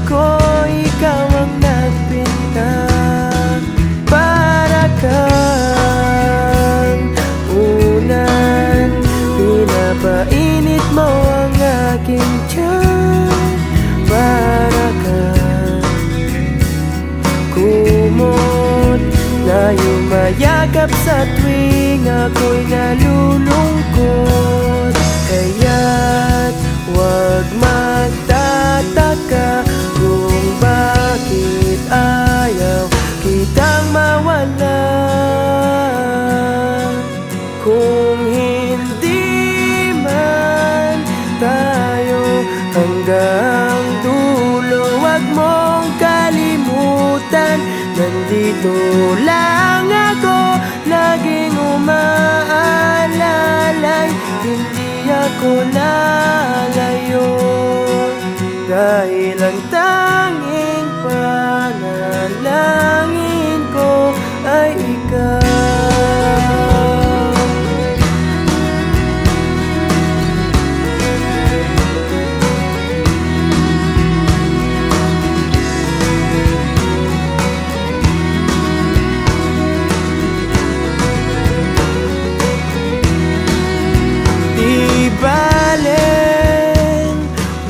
ko, ikaw ang nagpinta. Para kang unan, pinapainit mo ang aking tiyan. Para kang kumot na yumayakap sa tuwing ako'y nalulungkot. Kaya't huwag magtataka kung bakit ayaw kitang mawala. Kung hindi man tayo hanggang dulo, huwag mong kalimutan, nandito lang ako, laging umaalalay. Hindi ako lalayo, dahil ang tanging panalangin ko ay ikaw.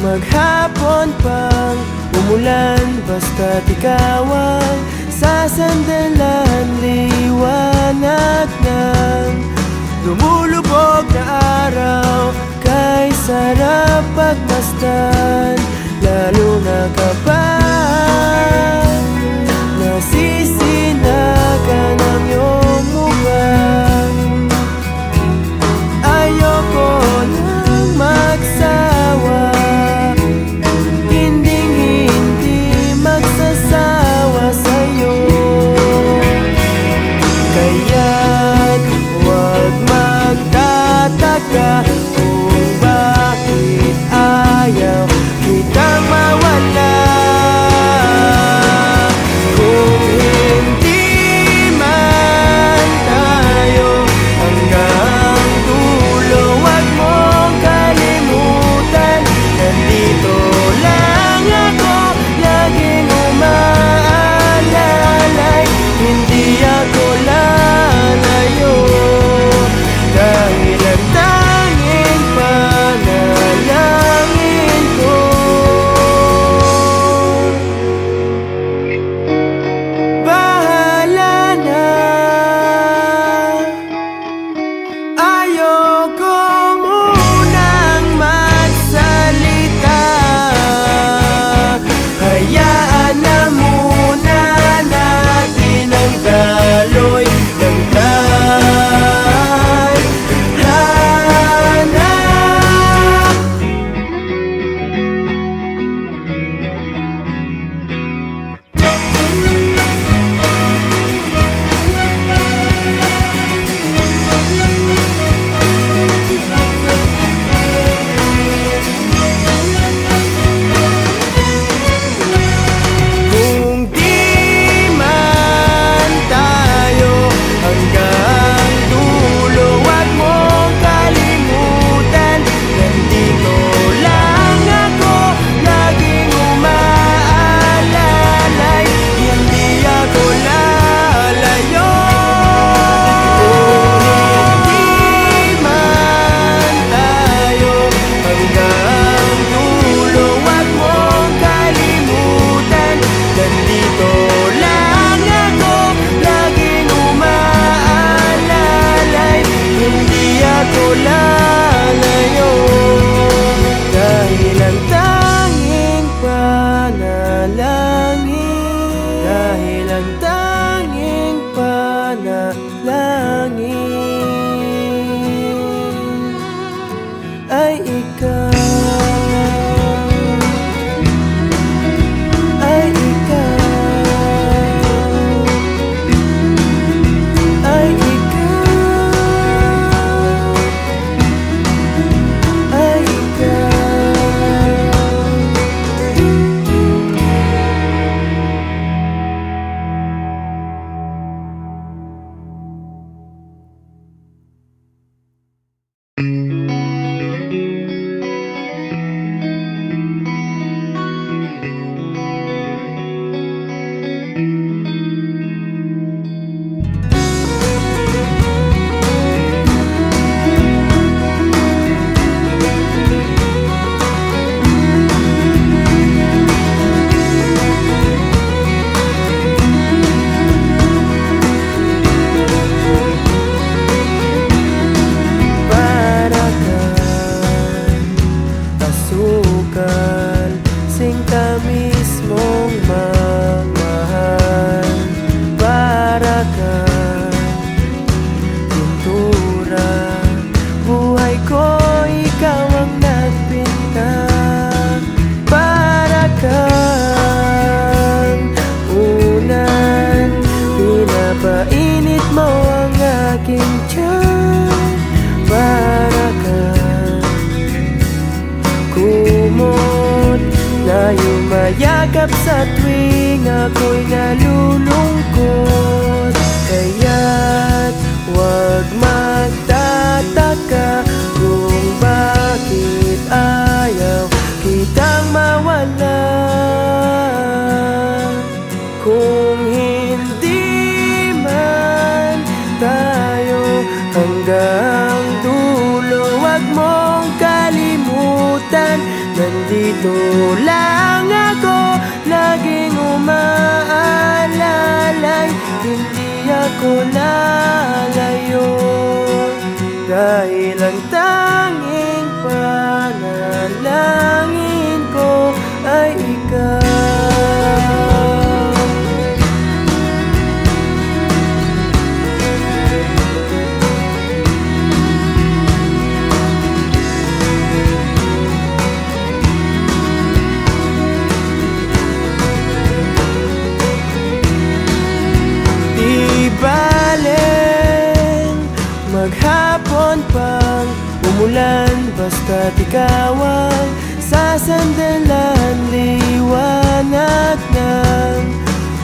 Maghapon pang umulan, basta't ikaw ang sasandalan. Liwanag ng lumulubog na araw, kay sarap pagmasdan, lalo na kapag nasisinagan ang iyong mukha. Ayoko nang magsawa, kung bakit ayaw kitang mawala. Kung hindi man tayo hanggang dulo, huwag mong kalimutan, nandito lang ako, laging umaalalay. Hindi ako lalayo, dahil ang tanging panalangin ko. Bahala na, ayoko munang magsalita. Hayaan na muna natin ang daloy ng lalayo, dahil ang tanging panalangin, dahil ang tanging panalangin ay ikaw. yakap sa tuwing ako'y nalulungkot. Kaya't huwag magtataka kung bakit ayaw kitang mawala. Kung hindi man tayo hanggang dulo, huwag mong kalimutan, nandito lang ako, laging umaalalay. Hindi ako lalayo, dahil ang tanging panalangin ko ay ikaw. Maghapon pang umulan, basta't ikaw ang sasandalan. Liwanag ng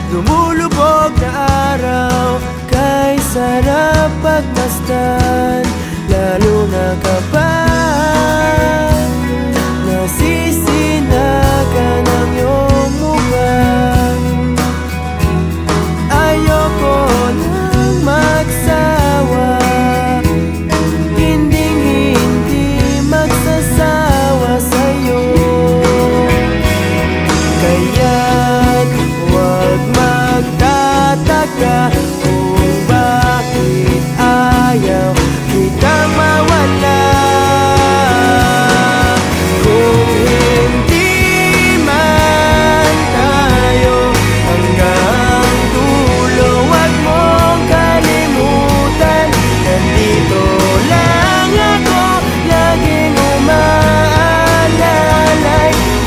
lumulubog na araw, kay sarap pagmasdan, lalo na kapag nasisinagan ang iyong mukha. Ayoko nang magsawa, kung bakit ayaw kitang mawala. Kung hindi man tayo hanggang dulo, huwag mong kalimutan, nandito lang ako, laging umaalalay.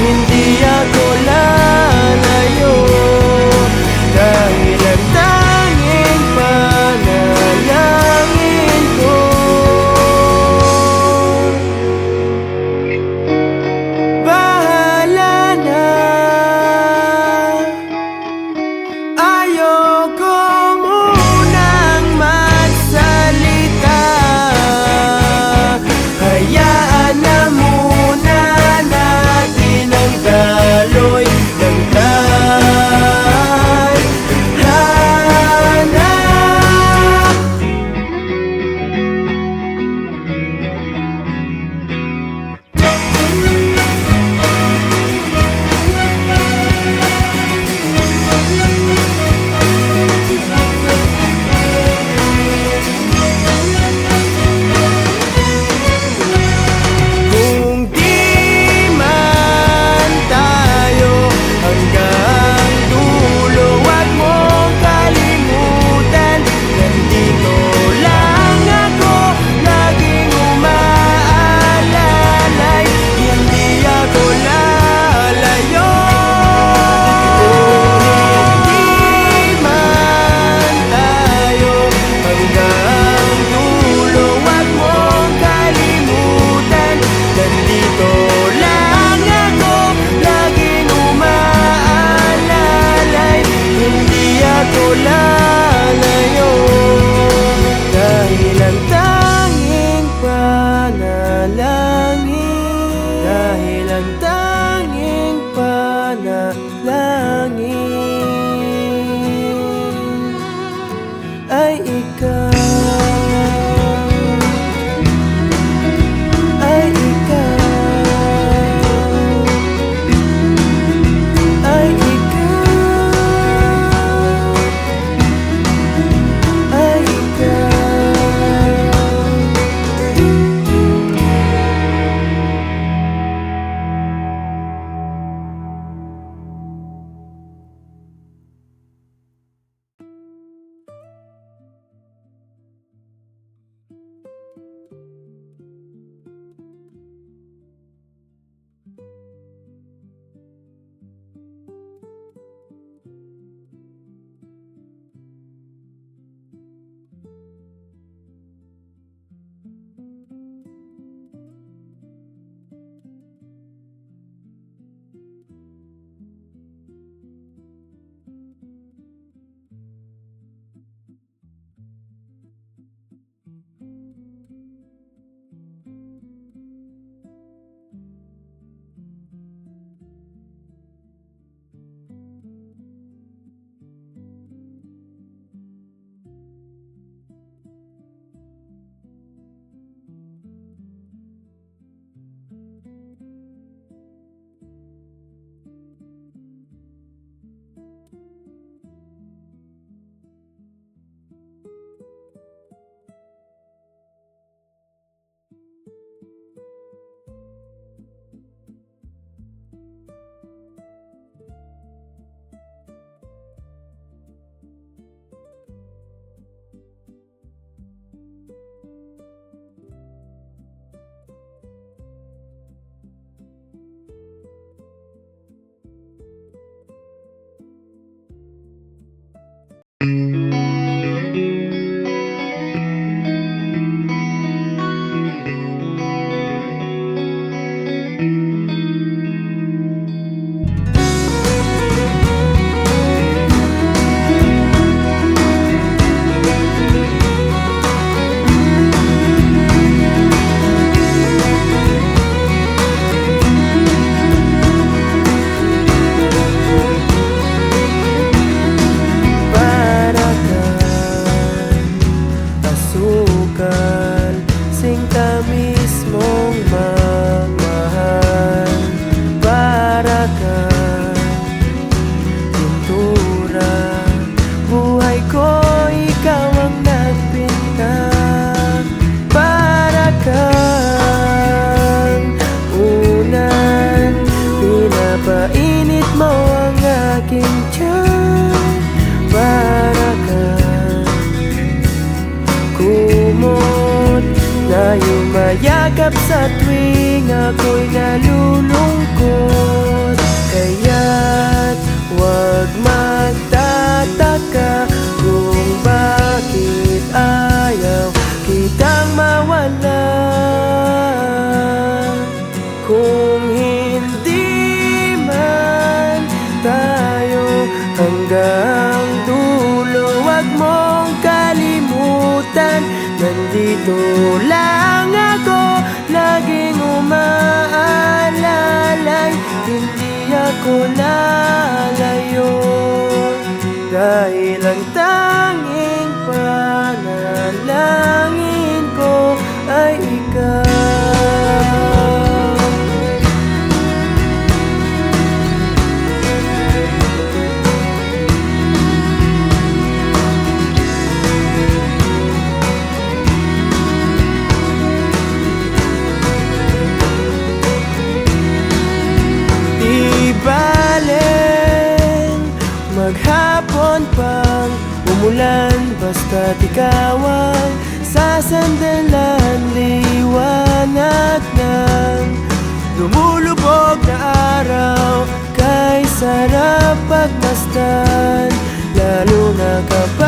Hindi ako lalayo, dahil ang tanging yakap sa tuwing ako'y nalulungkot. Kaya't huwag magtataka kung bakit ayaw kitang mawala. Kung hindi man tayo hanggang dulo, huwag mong kalimutan, nandito lang ako, laging umaalalay. Hindi ako lalayo, dahil ang tanging panalangin ko ay ikaw. Maghapon pang umulan, basta't ikaw ang sasandalan. Liwanag ng lumulubog na araw, kay sarap pagmasdan, lalo na kapag